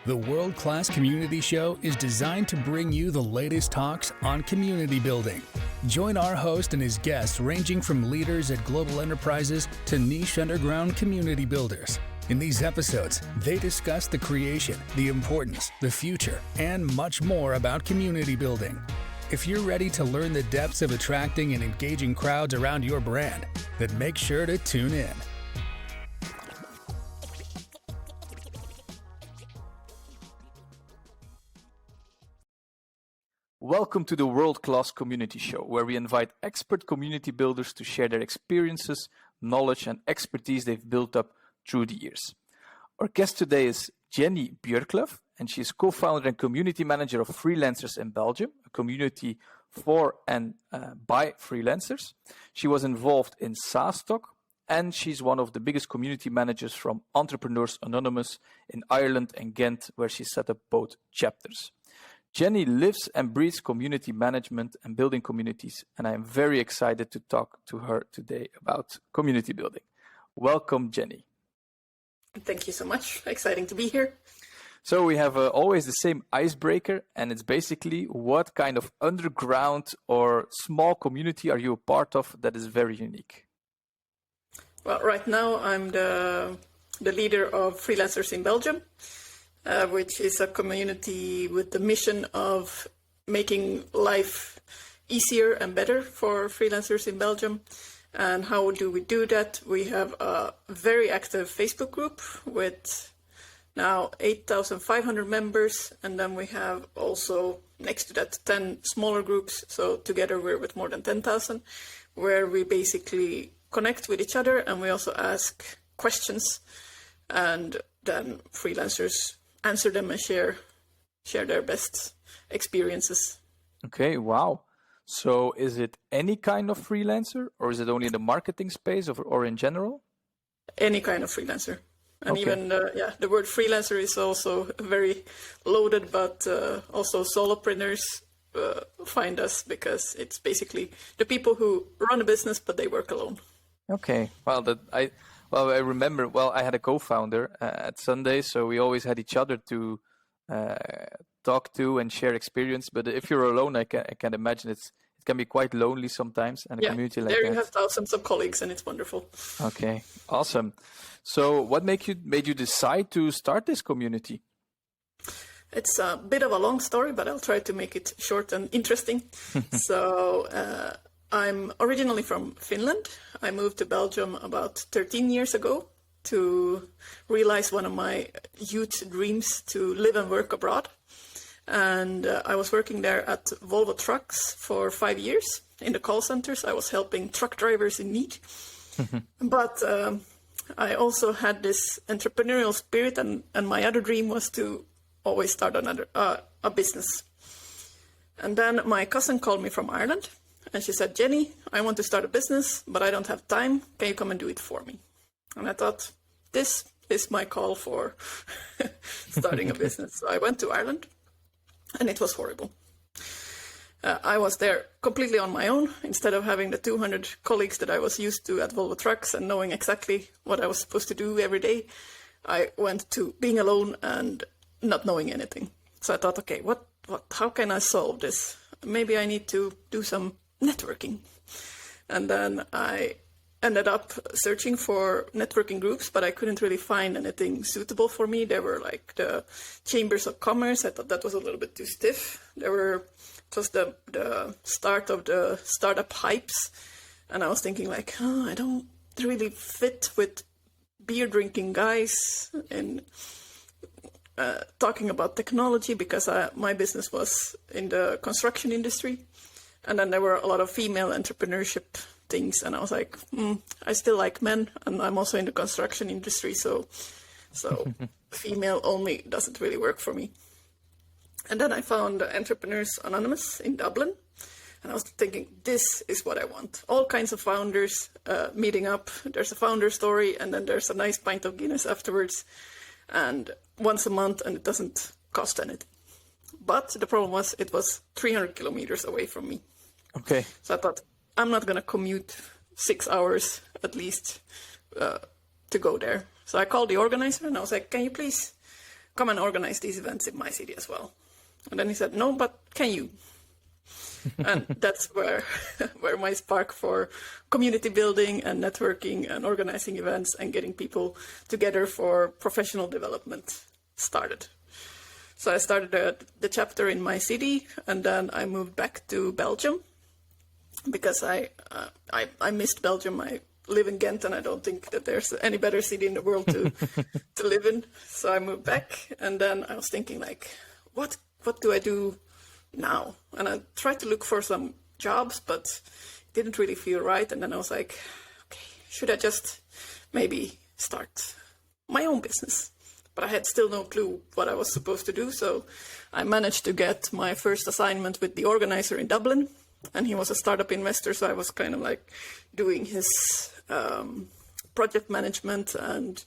The World Class Community Show is designed to bring you the latest talks on community building. Join our host and his guests ranging from leaders at global enterprises to niche underground community builders. In these episodes, they discuss the creation, the importance, the future, and much more about community building. If you're ready to learn the depths of attracting and engaging crowds around your brand, then make sure to tune in. Welcome to the World Class Community Show, where we invite expert community builders to share their experiences, knowledge, and expertise they've built up through the years. Our guest today is Jenny Bjorklof, and she is co-founder and community manager of Freelancers in Belgium, a community for and by freelancers. She was involved in SaaS Talk, and she's one of the biggest community managers from Entrepreneurs Anonymous in Ireland and Ghent, where she set up both chapters. Jenny lives and breathes community management and building communities, and I am very excited to talk to her today about community building. Welcome, Jenny. Thank you so much. Exciting to be here. So we have always the same icebreaker, and it's basically what kind of underground or small community are you a part of that is very unique? Well, right now I'm the leader of Freelancers in Belgium. Which is a community with the mission of making life easier and better for freelancers in Belgium. And how do we do that? We have a very active Facebook group with now 8,500 members. And then we have also next to that 10 smaller groups. So together we're with more than 10,000, where we basically connect with each other and we also ask questions. And then freelancers answer them and share their best experiences. Okay, wow. So is it any kind of freelancer, or is it only in the marketing space or in general? Any kind of freelancer. And okay. Even the word freelancer is also very loaded, but also solopreneurs find us because it's basically the people who run a business, but they work alone. Okay, I remember, I had a co-founder at Sunday, so we always had each other to talk to and share experience. But if you're alone, I can imagine it can be quite lonely sometimes, and a community like that. There you have thousands of colleagues, and it's wonderful. Okay, awesome. So what made you decide to start this community? It's a bit of a long story, but I'll try to make it short and interesting. So I'm originally from Finland. I moved to Belgium about 13 years ago to realize one of my youth dreams to live and work abroad. And I was working there at Volvo Trucks for 5 years in the call centers. I was helping truck drivers in need. But I also had this entrepreneurial spirit, and my other dream was to always start a business. And then my cousin called me from Ireland. And she said, Jenny, I want to start a business, but I don't have time. Can you come and do it for me? And I thought, this is my call for starting a business. So I went to Ireland, and it was horrible. I was there completely on my own. Instead of having the 200 colleagues that I was used to at Volvo Trucks and knowing exactly what I was supposed to do every day, I went to being alone and not knowing anything. So I thought, okay, how can I solve this? Maybe I need to do some networking. And then I ended up searching for networking groups, but I couldn't really find anything suitable for me. There were like the chambers of commerce. I thought that was a little bit too stiff. It was the start of the startup hypes. And I was thinking like, I don't really fit with beer drinking guys and talking about technology, because my business was in the construction industry. And then there were a lot of female entrepreneurship things. And I was like, I still like men. And I'm also in the construction industry. So female only doesn't really work for me. And then I found Entrepreneurs Anonymous in Dublin. And I was thinking, this is what I want. All kinds of founders meeting up. There's a founder story, and then there's a nice pint of Guinness afterwards. And once a month, and it doesn't cost anything. But the problem was it was 300 kilometers away from me. Okay. So I thought, I'm not going to commute 6 hours at least to go there. So I called the organizer and I was like, can you please come and organize these events in my city as well. And then he said, no, but can you? And that's where my spark for community building and networking and organizing events and getting people together for professional development started. So I started the chapter in my city, and then I moved back to Belgium because I missed Belgium. I live in Ghent, and I don't think that there's any better city in the world to live in. So I moved back, and then I was thinking, like, what do I do now? And I tried to look for some jobs, but it didn't really feel right. And then I was like, okay, should I just maybe start my own business? But I had still no clue what I was supposed to do. So I managed to get my first assignment with the organizer in Dublin, and he was a startup investor. So I was kind of like doing his project management and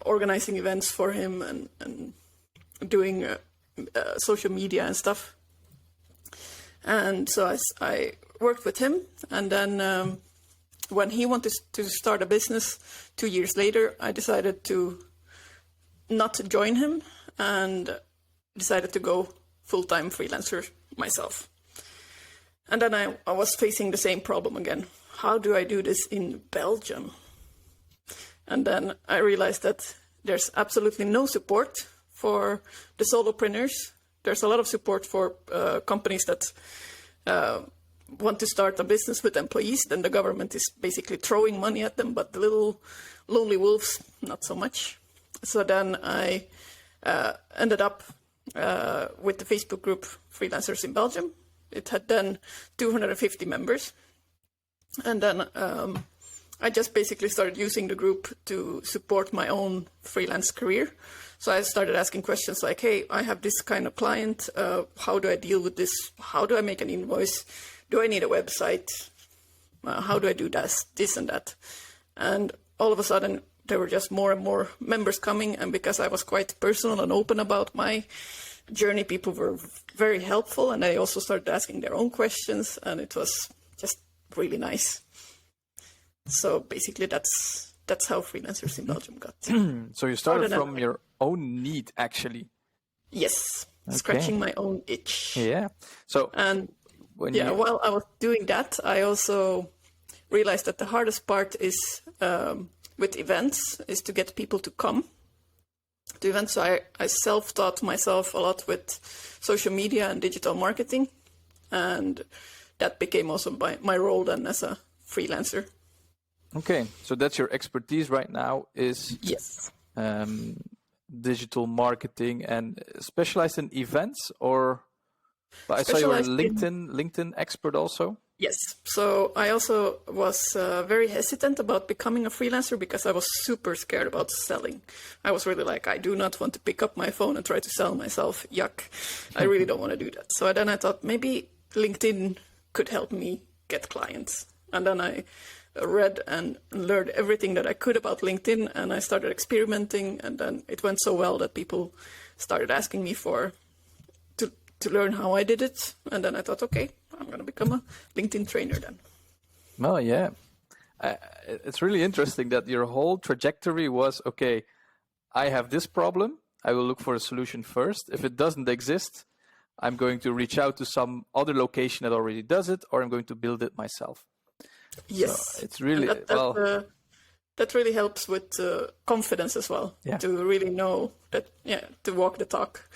organizing events for him and doing social media and stuff. And so I worked with him, and then when he wanted to start a business 2 years later, I decided to not join him and decided to go full-time freelancer myself. And then I was facing the same problem again. How do I do this in Belgium? And then I realized that there's absolutely no support for the solopreneurs. There's a lot of support for companies that want to start a business with employees. Then the government is basically throwing money at them, but the little lonely wolves, not so much. So then I ended up with the Facebook group Freelancers in Belgium. It had then 250 members. And then I just basically started using the group to support my own freelance career. So I started asking questions like, hey, I have this kind of client. How do I deal with this? How do I make an invoice? Do I need a website? How do I do this and that? And all of a sudden, there were just more and more members coming. And because I was quite personal and open about my journey, people were very helpful. And they also started asking their own questions. And it was just really nice. So basically, that's how Freelancers in Belgium got. So you started from your own need, actually. Yes, okay. Scratching my own itch. Yeah. So while I was doing that, I also realized that the hardest part is with events is to get people to come to events. So I self-taught myself a lot with social media and digital marketing, and that became also my role then as a freelancer. Okay, so that's your expertise right now is yes, digital marketing and specialized in events, or I saw you were a LinkedIn expert also. Yes, so I also was very hesitant about becoming a freelancer because I was super scared about selling. I was really like, I do not want to pick up my phone and try to sell myself. Yuck, I really don't want to do that. So then I thought maybe LinkedIn could help me get clients. And then I read and learned everything that I could about LinkedIn, and I started experimenting, and then it went so well that people started asking me to learn how I did it. And then I thought, okay, I'm going to become a LinkedIn trainer then. Well, yeah. It's really interesting that your whole trajectory was, okay, I have this problem. I will look for a solution first. If it doesn't exist, I'm going to reach out to some other location that already does it, or I'm going to build it myself. Yes. So it's really, that really helps with confidence as well, to really know that, to walk the talk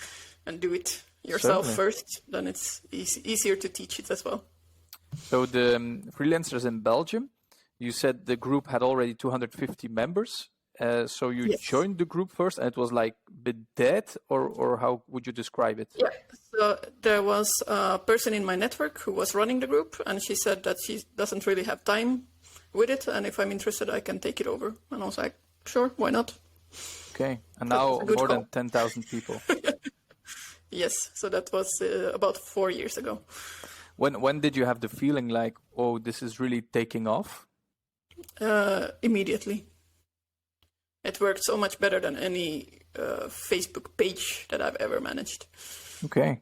and do it yourself first, then it's easier to teach it as well. So the freelancers in Belgium, you said the group had already 250 members. So you joined the group first and it was like a bit dead, or how would you describe it? Yeah, so there was a person in my network who was running the group, and she said that she doesn't really have time with it, and if I'm interested, I can take it over. And I was like, sure, why not? Okay, and now more than 10,000 people. Yes, so that was about 4 years ago. When did you have the feeling like, oh, this is really taking off? Immediately. It worked so much better than any Facebook page that I've ever managed. Okay.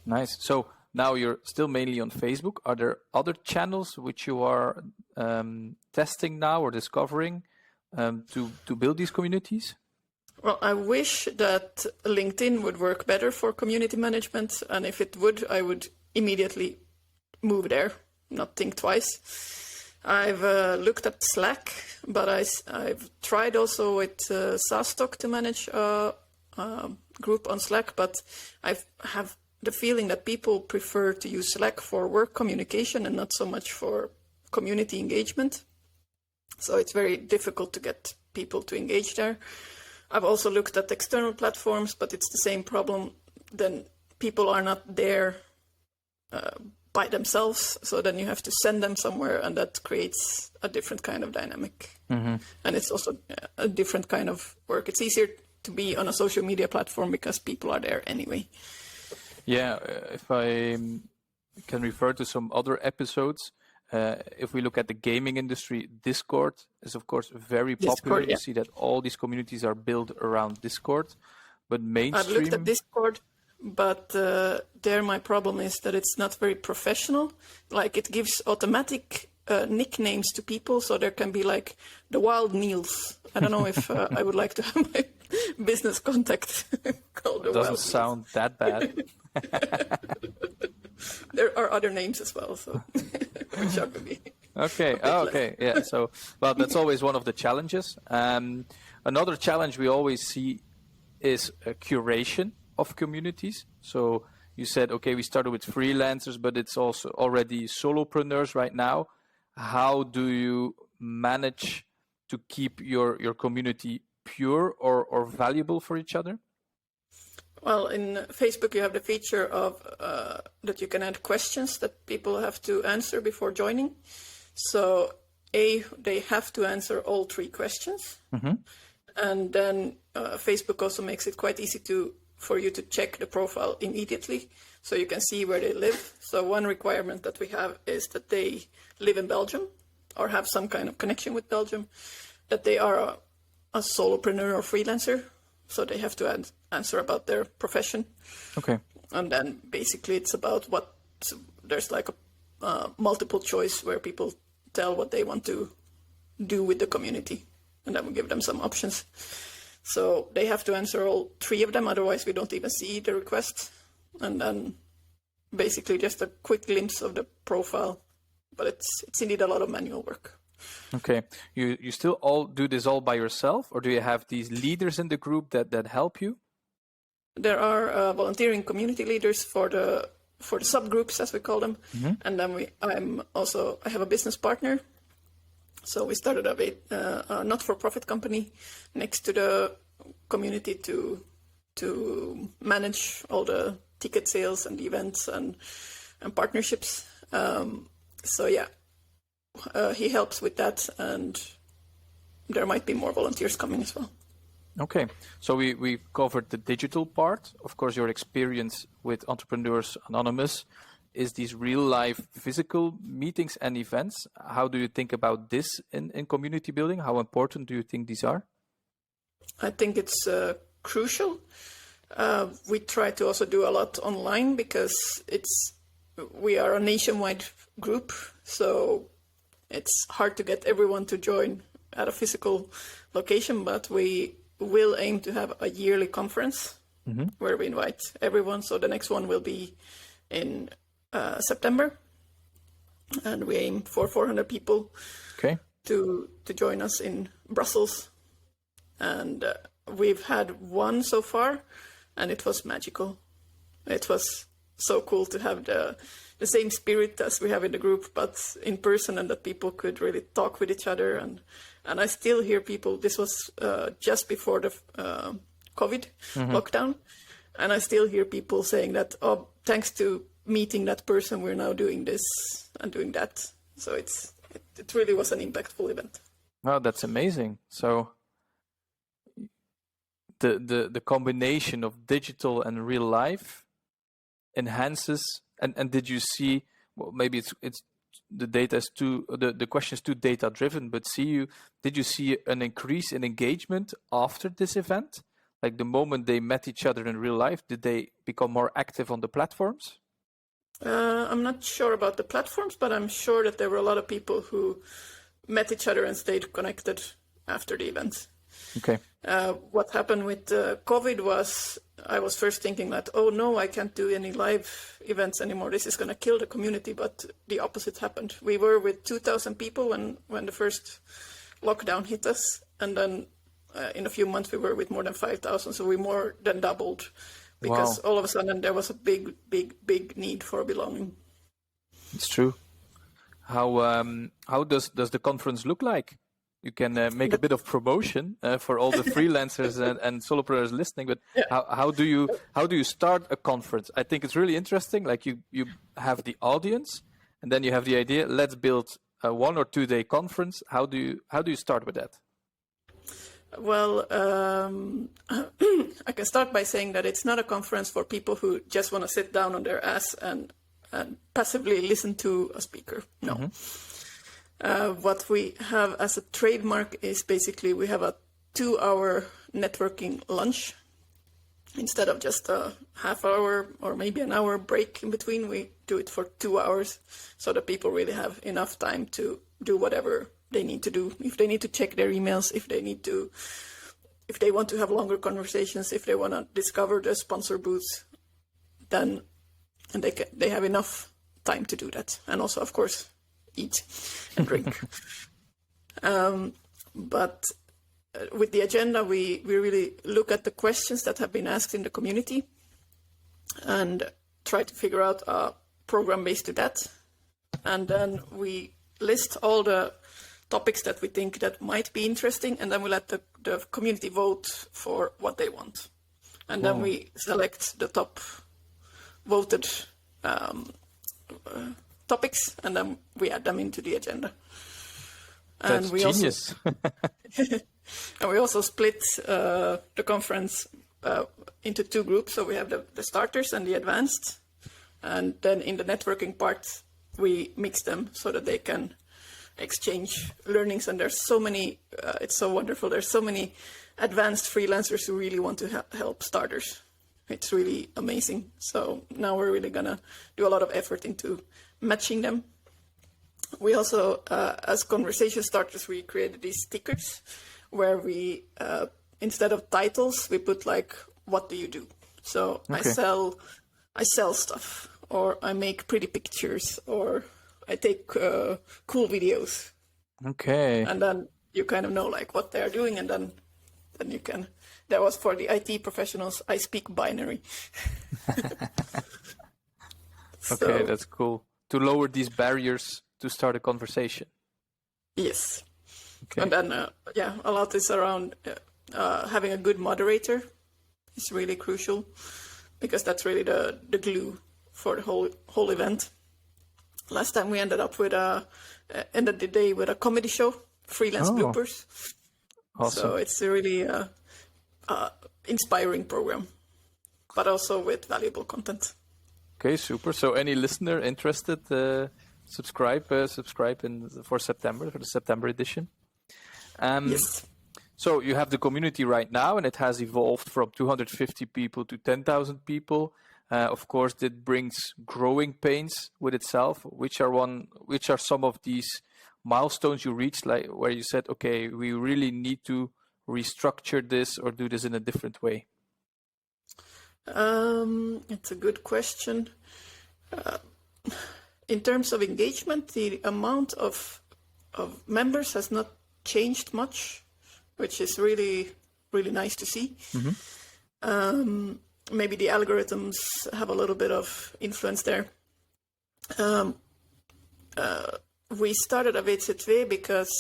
Nice. So now you're still mainly on Facebook. Are there other channels which you are testing now or discovering to build these communities? Well, I wish that LinkedIn would work better for community management. And if it would, I would immediately move there, not think twice. I've looked at Slack, but I've tried also with SaaStock to manage a group on Slack, but I have the feeling that people prefer to use Slack for work communication and not so much for community engagement. So it's very difficult to get people to engage there. I've also looked at external platforms, but it's the same problem. Then people are not there by themselves, so then you have to send them somewhere, and that creates a different kind of dynamic. And it's also a different kind of work. It's easier to be on a social media platform because people are there anyway. Yeah, if I can refer to some other episodes, if we look at the gaming industry, Discord is of course very popular. Discord, yeah. You see that all these communities are built around Discord, but mainstream... I've looked at Discord, but there my problem is that it's not very professional. Like, it gives automatic nicknames to people, so there can be like the Wild Niels. I don't know if I would like to have my business contact called the Wild Niels. Doesn't sound that bad. There are other names as well, so which are maybe. Okay. Okay. Yeah. So, well, that's always one of the challenges. Another challenge we always see is a curation of communities. So you said, okay, we started with freelancers, but it's also already solopreneurs right now. How do you manage to keep your community pure or valuable for each other? Well, in Facebook, you have the feature of that you can add questions that people have to answer before joining. So, they have to answer all 3 questions. And then Facebook also makes it quite easy for you to check the profile immediately, so you can see where they live. So one requirement that we have is that they live in Belgium or have some kind of connection with Belgium, that they are a solopreneur or freelancer. So they have to answer about their profession. Okay. And then basically it's about there's like a multiple choice where people tell what they want to do with the community. And then we give them some options. So they have to answer all 3 of them, otherwise we don't even see the request. And then basically just a quick glimpse of the profile. But it's indeed a lot of manual work. Okay. You still all do this all by yourself, or do you have these leaders in the group that help you? There are volunteering community leaders for the subgroups, as we call them. And then I have a business partner. So we started a not-for-profit company next to the community to manage all the ticket sales and events and partnerships. So yeah, he helps with that, and there might be more volunteers coming as well. Okay, so we covered the digital part. Of course, your experience with Entrepreneurs Anonymous is these real-life physical meetings and events. How do you think about this in community building? How important do you think these are? I think it's crucial. We try to also do a lot online because we are a nationwide group, so it's hard to get everyone to join at a physical location, but we will aim to have a yearly conference where we invite everyone. So the next one will be in September, and we aim for 400 people to join us in Brussels. And we've had one so far, and it was magical. It was so cool to have the same spirit as we have in the group, but in person, and that people could really talk with each other. And I still hear people, this was just before the COVID lockdown, and I still hear people saying that, oh, thanks to meeting that person, we're now doing this and doing that. So it really was an impactful event. Wow, that's amazing. So the combination of digital and real life enhances. And did you see? Well, maybe it's the data is the question is too data driven. But did you see an increase in engagement after this event? Like the moment they met each other in real life, did they become more active on the platforms? I'm not sure about the platforms, but I'm sure that there were a lot of people who met each other and stayed connected after the event. Okay. What happened with COVID was I was first thinking that, oh no, I can't do any live events anymore. This is going to kill the community. But the opposite happened. We were with 2,000 people when the first lockdown hit us. And then in a few months, we were with more than 5,000. So we more than doubled because all of a sudden there was a big, big, big need for belonging. It's true. How does the conference look like? You can make a bit of promotion for all the freelancers and solopreneurs listening. But how do you start a conference? I think it's really interesting. Like you have the audience, and then you have the idea. Let's build a 1 or 2 day conference. How do you start with that? Well, I can start by saying that it's not a conference for people who just want to sit down on their ass and passively listen to a speaker. No. Mm-hmm. What we have as a trademark is basically we have a 2-hour networking lunch. Instead of just a half hour or maybe an hour break in between, we do it for 2 hours so that people really have enough time to do whatever they need to do. If they need to check their emails, if they want to have longer conversations, if they want to discover the sponsor booths, then they have enough time to do that. And also, of course, eat and drink. But with the agenda, we really look at the questions that have been asked in the community and try to figure out a program based to that. And then we list all the topics that we think that might be interesting, and then we let the community vote for what they want. And then we select the top voted topics, and then we add them into the agenda. That's genius. And we also split the conference into 2 groups. So we have the starters and the advanced. And then in the networking part, we mix them so that they can exchange learnings. And there's so many, it's so wonderful. There's so many advanced freelancers who really want to help starters. It's really amazing. So now we're really going to do a lot of effort into matching them. We also, as conversation starters, we created these stickers where we, instead of titles, we put like, what do you do? So I sell stuff, or I make pretty pictures, or I take cool videos. Okay. And then you kind of know like what they're doing, and then you can. That was for the IT professionals. I speak binary. Okay, that's cool. To lower these barriers to start a conversation. Yes. Okay. And then, a lot is around having a good moderator. It's really crucial because that's really the glue for the whole event. Last time we ended up with ended the day with a comedy show, freelance bloopers. Awesome. So it's a really inspiring program, but also with valuable content. Okay, super. So any listener interested, subscribe for September, for the September edition. Yes. So you have the community right now, and it has evolved from 250 people to 10,000 people. Of course, that brings growing pains with itself. Which are some of these milestones you reached, like where you said, okay, we really need to restructure this or do this in a different way? It's a good question. In terms of engagement, the amount of members has not changed much, which is really, really nice to see. Mm-hmm. Maybe the algorithms have a little bit of influence there. We started a VC2 because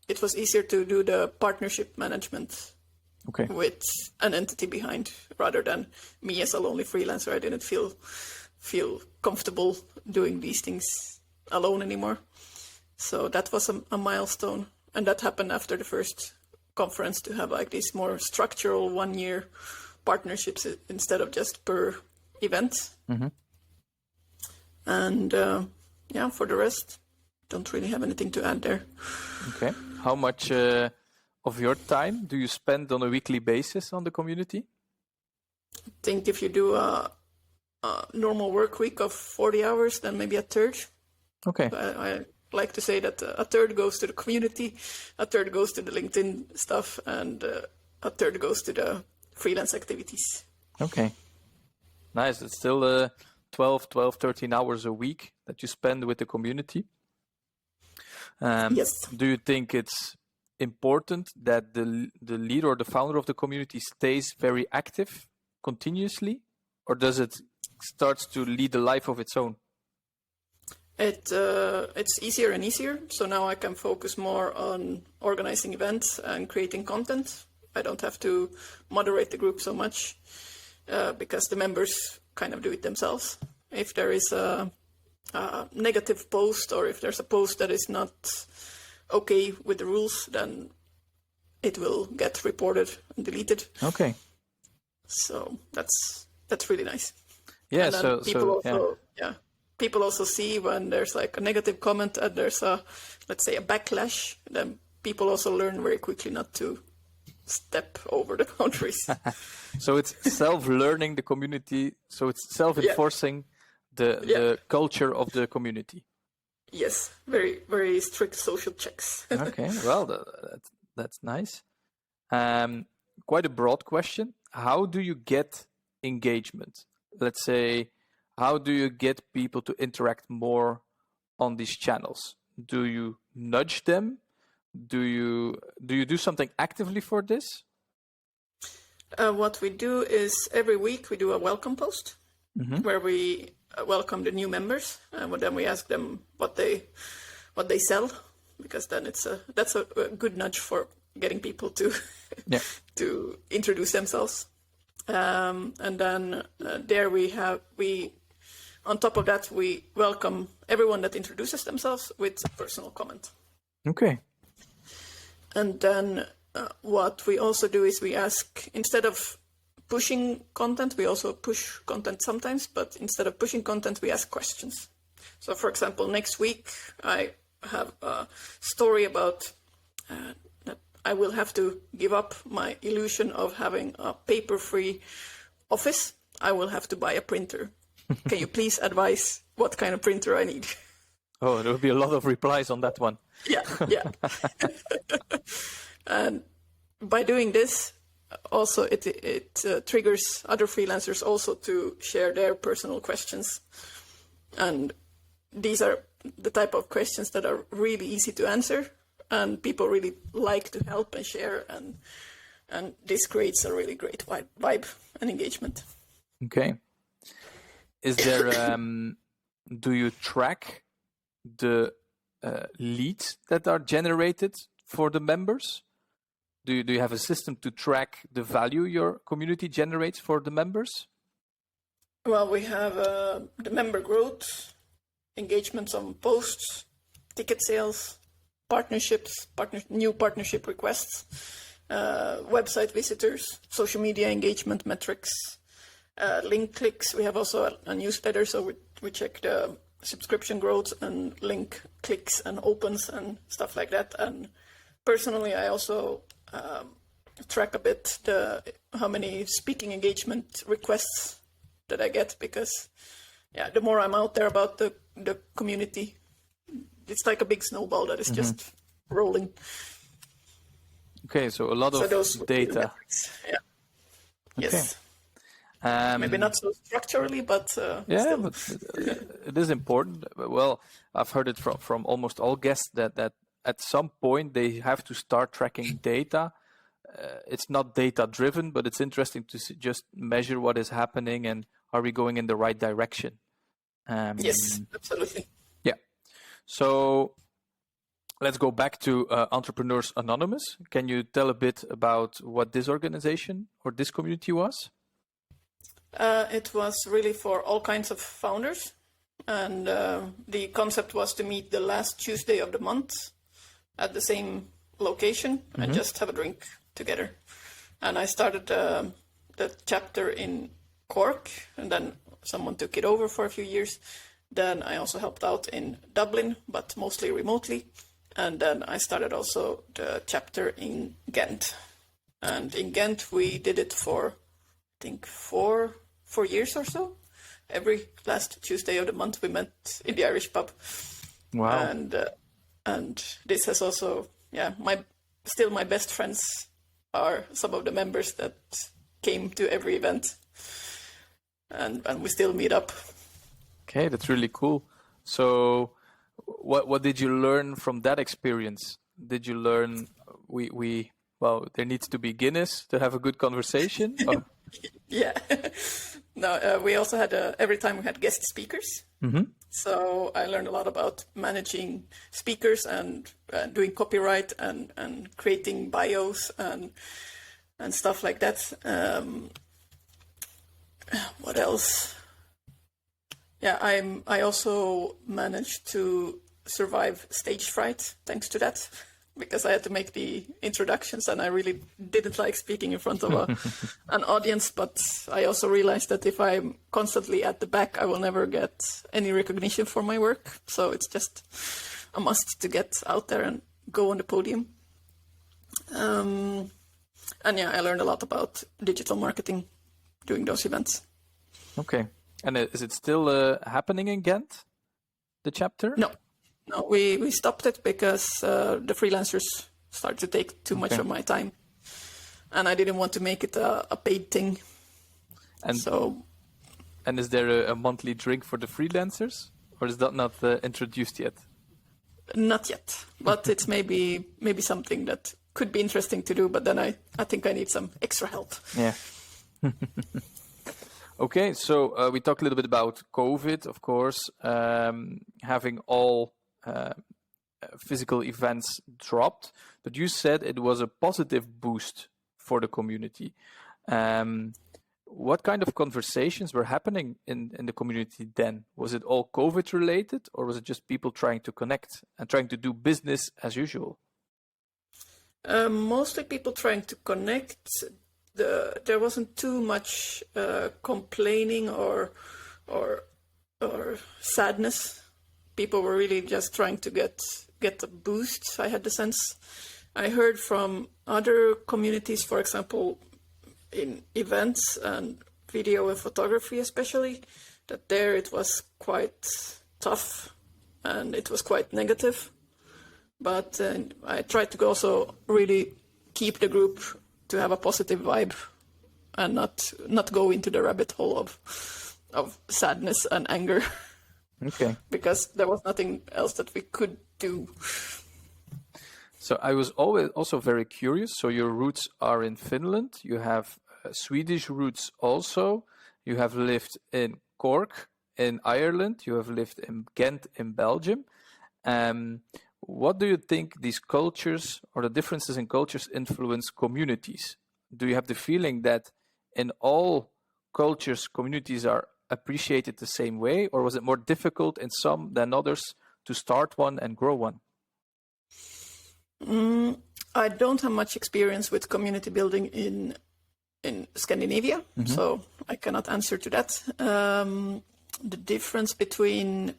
it was easier to do the partnership management with an entity behind, rather than me as a lonely freelancer. I didn't feel comfortable doing these things alone anymore. So that was a milestone. And that happened after the first conference, to have like these more structural 1-year partnerships instead of just per event. Mm-hmm. And for the rest, don't really have anything to add there. Okay. How much of your time do you spend on a weekly basis on the community? I think if you do a normal work week of 40 hours, then maybe a third. Okay. like to say that a third goes to the community, a third goes to the LinkedIn stuff, and a third goes to the freelance activities. Okay. Nice. It's still 12, 13 hours a week that you spend with the community. Yes. Do you think it's important that the leader or the founder of the community stays very active continuously, or does it start to lead a life of its own? It's easier and easier. So now I can focus more on organizing events and creating content. I don't have to moderate the group so much because the members kind of do it themselves. If there is a negative post, or if there's a post that is not okay with the rules, then it will get reported and deleted. Okay. So that's really nice. Yeah. People also see when there's like a negative comment and there's let's say a backlash, then people also learn very quickly not to step over the boundaries. So it's self-learning the community. So it's self-enforcing the culture of the community. Yes, very, very strict social checks. Okay, well, that's nice. Quite a broad question. How do you get engagement? Let's say, how do you get people to interact more on these channels? Do you nudge them? Do you do something actively for this? What we do is every week we do a welcome post where we welcome the new members, and then we ask them what they sell, because then that's a good nudge for getting people to to introduce themselves. And then there we on top of that we welcome everyone that introduces themselves with a personal comment. Okay. And then what we also do is we ask, instead of pushing content, we also push content sometimes, but instead of pushing content, we ask questions. So for example, next week, I have a story about that I will have to give up my illusion of having a paper-free office. I will have to buy a printer. Can you please advise what kind of printer I need? Oh, there will be a lot of replies on that one. Yeah. And by doing this, also it triggers other freelancers also to share their personal questions. And these are the type of questions that are really easy to answer, and people really like to help and share, and this creates a really great vibe and engagement. Okay. Is there do you track the leads that are generated for the members? Do you have a system to track the value your community generates for the members? Well, we have the member growth, engagements on posts, ticket sales, partnerships, new partnership requests, website visitors, social media engagement metrics, link clicks. We have also a newsletter, so we check the subscription growth and link clicks and opens and stuff like that. And personally, I also track a bit how many speaking engagement requests that I get, because the more I'm out there about the community, it's like a big snowball that is just rolling. Okay, so a lot of data. Yeah. Okay. Yes. Maybe not so structurally, but still. But it is important. Well, I've heard it from almost all guests that at some point they have to start tracking data. It's not data driven, but it's interesting to just measure what is happening and are we going in the right direction. Yes, absolutely. Yeah. So let's go back to Entrepreneurs Anonymous. Can you tell a bit about what this organization or this community was? It was really for all kinds of founders. And the concept was to meet the last Tuesday of the month at the same location and just have a drink together. And I started the chapter in Cork, and then someone took it over for a few years. Then I also helped out in Dublin, but mostly remotely. And then I started also the chapter in Ghent. And in Ghent, we did it for, I think, 4 years or so. Every last Tuesday of the month, we met in the Irish pub. Wow. And And this has also, my best friends are some of the members that came to every event, and we still meet up. Okay, that's really cool. So what did you learn from that experience? Did you learn there needs to be Guinness to have a good conversation? Or? Yeah. No, we also had every time we had guest speakers. Mm-hmm. So I learned a lot about managing speakers and doing copyright and creating bios and stuff like that. What else? Yeah, I also managed to survive stage fright thanks to that, because I had to make the introductions and I really didn't like speaking in front of an audience. But I also realized that if I'm constantly at the back, I will never get any recognition for my work. So it's just a must to get out there and go on the podium. And yeah, I learned a lot about digital marketing doing those events. Okay. And is it still happening in Ghent, the chapter? No, we stopped it because the freelancers started to take too much of my time. And I didn't want to make it a paid thing. And is there a monthly drink for the freelancers? Or is that not introduced yet? Not yet, but it's maybe something that could be interesting to do, but then I think I need some extra help. Yeah. Okay, so we talked a little bit about COVID, of course, having all physical events dropped, but you said it was a positive boost for the community. What kind of conversations were happening in the community then? Was it all COVID related, or was it just people trying to connect and trying to do business as usual? Mostly people trying to connect. There wasn't too much complaining or sadness. People were really just trying to get a boost. I had the sense. I heard from other communities, for example, in events and video and photography especially, that there it was quite tough and it was quite negative. But I tried to also really keep the group to have a positive vibe and not go into the rabbit hole of sadness and anger. Okay. Because there was nothing else that we could do. So I was always also very curious. So your roots are in Finland. You have Swedish roots also. You have lived in Cork in Ireland. You have lived in Ghent in Belgium. What do you think these cultures or the differences in cultures influence communities? Do you have the feeling that in all cultures, communities are appreciated the same way, or was it more difficult in some than others to start one and grow one? I don't have much experience with community building in Scandinavia, so I cannot answer to that. The difference between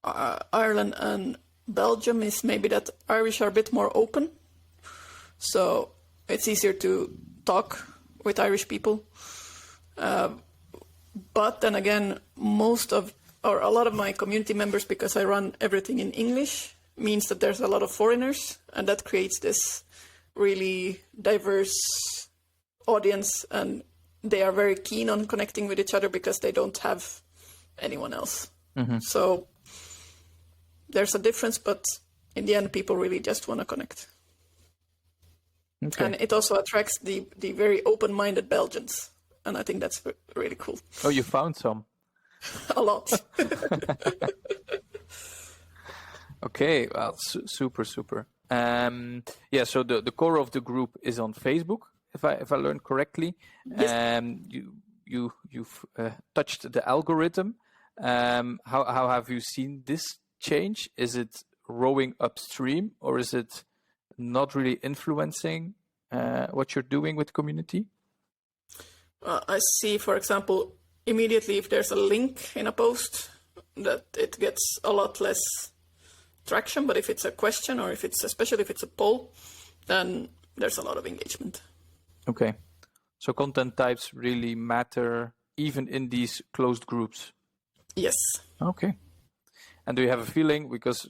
Ireland and Belgium is maybe that Irish are a bit more open, so it's easier to talk with Irish people. But then again, a lot of my community members, because I run everything in English, means that there's a lot of foreigners, and that creates this really diverse audience, and they are very keen on connecting with each other because they don't have anyone else. So there's a difference, but in the end, people really just want to connect. Okay. And it also attracts the very open-minded Belgians, and I think that's really cool. Oh, you found some? A lot. Okay, well, super. So the core of the group is on Facebook, if I learned correctly. Yes. You've touched the algorithm. How have you seen this change? Is it rowing upstream, or is it not really influencing what you're doing with community? I see, for example, immediately if there's a link in a post, that it gets a lot less traction. But if it's a question, or especially if it's a poll, then there's a lot of engagement. Okay. So content types really matter even in these closed groups? Yes. Okay. And do you have a feeling, because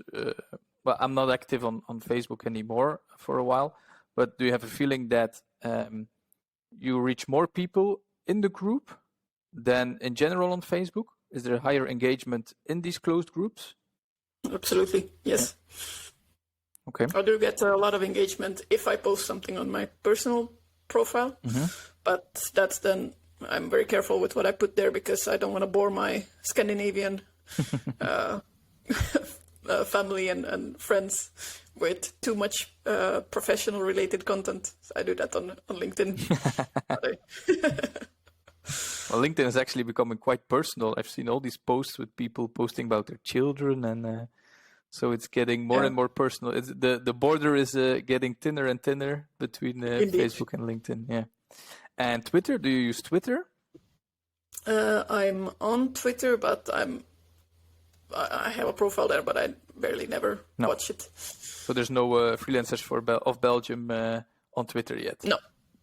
well, I'm not active on Facebook anymore for a while, but do you have a feeling that you reach more people in the group than in general on Facebook? Is there higher engagement in these closed groups? Absolutely, yes. Yeah. Okay. I do get a lot of engagement if I post something on my personal profile, but that's then I'm very careful with what I put there because I don't want to bore my Scandinavian family and friends with too much professional related content. I do that on LinkedIn. Well, LinkedIn is actually becoming quite personal. I've seen all these posts with people posting about their children, and so it's getting more and more personal. It's, the border is getting thinner and thinner between Facebook and LinkedIn. Yeah. And Twitter, do you use Twitter? I'm on Twitter, but I have a profile there, but I barely never watch it. So there's no freelancers of Belgium on Twitter yet? No.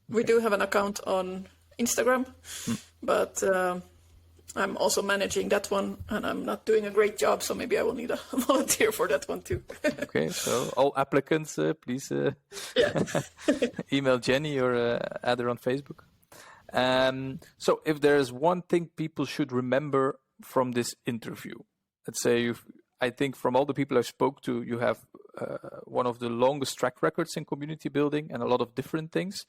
We do have an account on Instagram, but I'm also managing that one, and I'm not doing a great job, so maybe I will need a volunteer for that one too. Okay, so all applicants, please email Jenny or add her on Facebook. So if there's one thing people should remember from this interview, let's say I think from all the people I spoke to, you have one of the longest track records in community building and a lot of different things.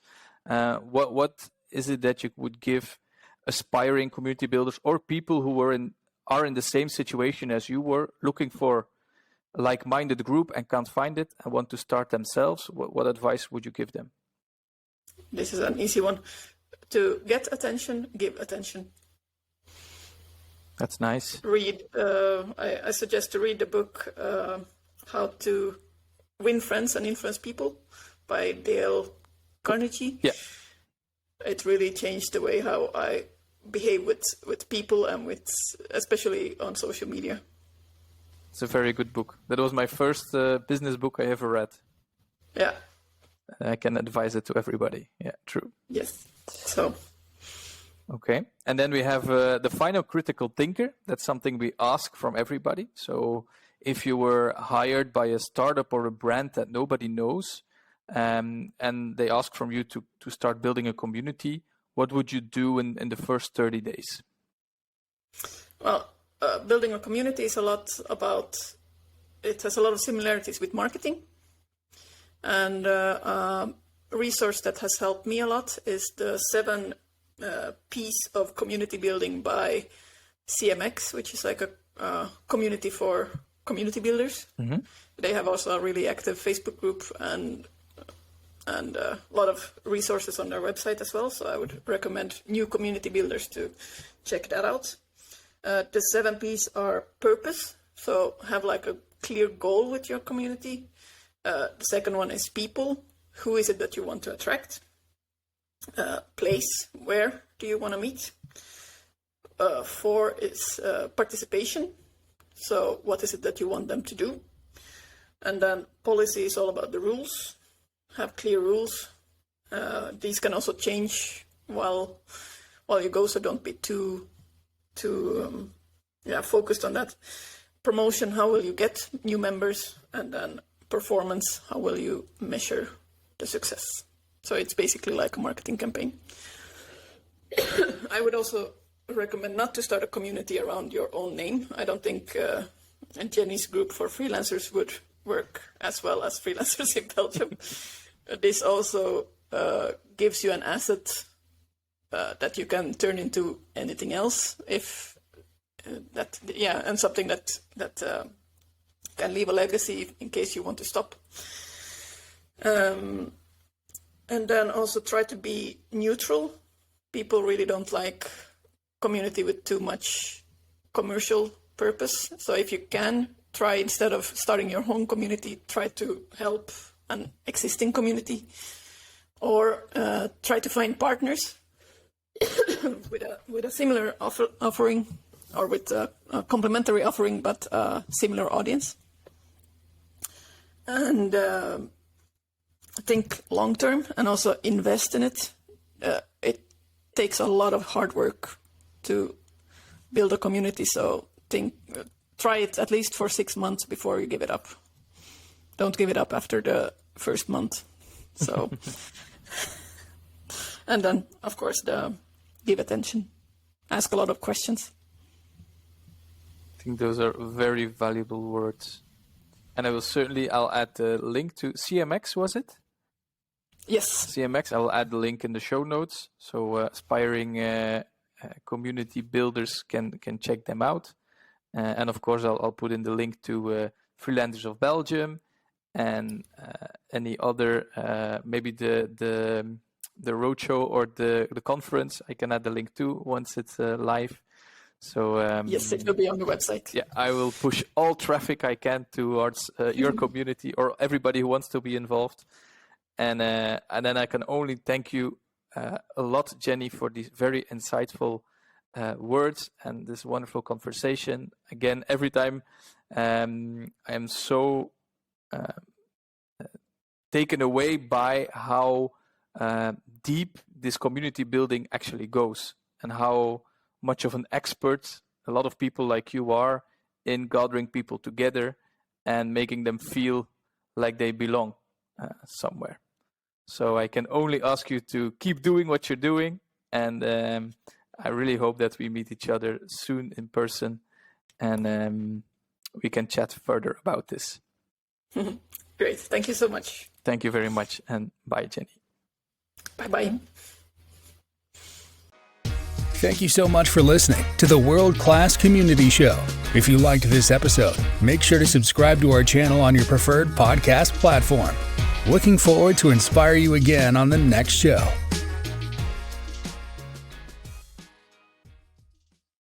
What is it that you would give aspiring community builders or people who are in the same situation as you were, looking for a like-minded group and can't find it and want to start themselves? What advice would you give them? This is an easy one. To get attention, give attention. That's nice. Read. I suggest to read the book How to Win Friends and Influence People by Dale Carnegie. Yeah. It really changed the way how I behave with people and especially on social media. It's a very good book. That was my first business book I ever read. Yeah. I can advise it to everybody. Yeah, true. Yes. So. Okay. And then we have the final critical thinker. That's something we ask from everybody. So if you were hired by a startup or a brand that nobody knows, and they ask from you to start building a community, what would you do in the first 30 days? Well, building a community is it has a lot of similarities with marketing. And a resource that has helped me a lot is the 7 P's of community building by CMX, which is like a community for community builders. Mm-hmm. They have also a really active Facebook group and a lot of resources on their website as well. So I would recommend new community builders to check that out. The 7 P's are purpose. So have like a clear goal with your community. The second one is people. Who is it that you want to attract? Place. Where do you want to meet? 4 is participation. So what is it that you want them to do? And then policy is all about the rules. Have clear rules. These can also change while you go, so don't be too focused on that. Promotion, how will you get new members? And then performance, how will you measure the success? So it's basically like a marketing campaign. I would also recommend not to start a community around your own name. I don't think Jenny's group for freelancers would work as well as Freelancers in Belgium. This also gives you an asset that you can turn into anything else and something that can leave a legacy in case you want to stop. And then also try to be neutral. People really don't like community with too much commercial purpose. So if you can, try, instead of starting your own community, try to help an existing community, or try to find partners with a similar offering, or with a complementary offering but similar audience. And think long term and also invest in it. It takes a lot of hard work to build a community, so try it at least for 6 months before you give it up. don't give it up after the first month. So, and then of course give attention, ask a lot of questions. I think those are very valuable words. And I'll add the link to CMX, was it? Yes. CMX, I will add the link in the show notes. So aspiring community builders can check them out. And of course, I'll put in the link to Freelancers of Belgium and any other, maybe the roadshow or the conference. I can add the link to once it's live. So yes, it will be on the website. Yeah, I will push all traffic I can towards your community or everybody who wants to be involved. And then I can only thank you a lot, Jenny, for these very insightful words and this wonderful conversation. Again, every time I am so taken away by how deep this community building actually goes and how much of an expert a lot of people like you are in gathering people together and making them feel like they belong somewhere. So I can only ask you to keep doing what you're doing. And I really hope that we meet each other soon in person and we can chat further about this. Great. Thank you so much. Thank you very much. And bye, Jenny. Bye-bye. Thank you so much for listening to the World Class Community Show. If you liked this episode, make sure to subscribe to our channel on your preferred podcast platform. Looking forward to inspire you again on the next show.